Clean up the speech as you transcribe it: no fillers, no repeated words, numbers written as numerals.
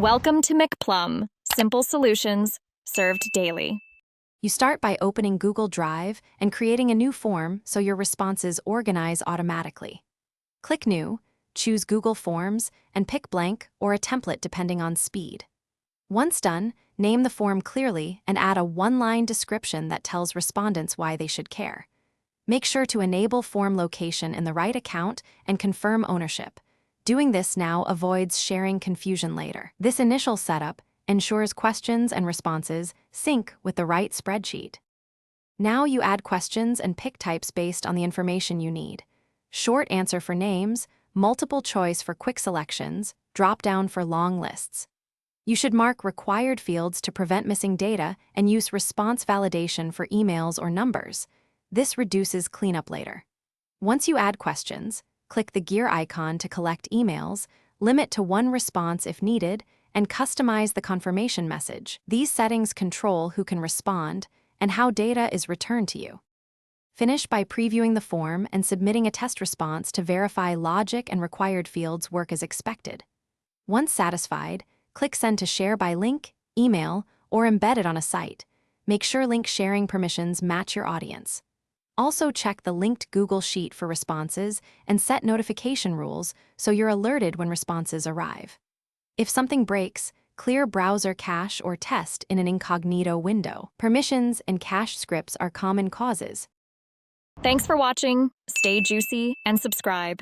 Welcome to McPlum, simple solutions served daily. You start by opening Google Drive and creating a new form so your responses organize automatically. Click New, choose Google Forms, and pick blank or a template depending on speed. Once done, name the form clearly and add a one-line description that tells respondents why they should care. Make sure to enable form location in the right account and confirm ownership. Doing this now avoids sharing confusion later. This initial setup ensures questions and responses sync with the right spreadsheet. Now you add questions and pick types based on the information you need. Short answer for names, multiple choice for quick selections, drop down for long lists. You should mark required fields to prevent missing data and use response validation for emails or numbers. This reduces cleanup later. Once you add questions, click the gear icon to collect emails, limit to one response if needed, and customize the confirmation message. These settings control who can respond and how data is returned to you. Finish by previewing the form and submitting a test response to verify logic and required fields work as expected. Once satisfied, click Send to share by link, email, or embed it on a site. Make sure link sharing permissions match your audience. Also check the linked Google Sheet for responses and set notification rules so you're alerted when responses arrive. If something breaks, clear browser cache or test in an incognito window. Permissions and cache scripts are common causes. Thanks for watching. Stay juicy and subscribe.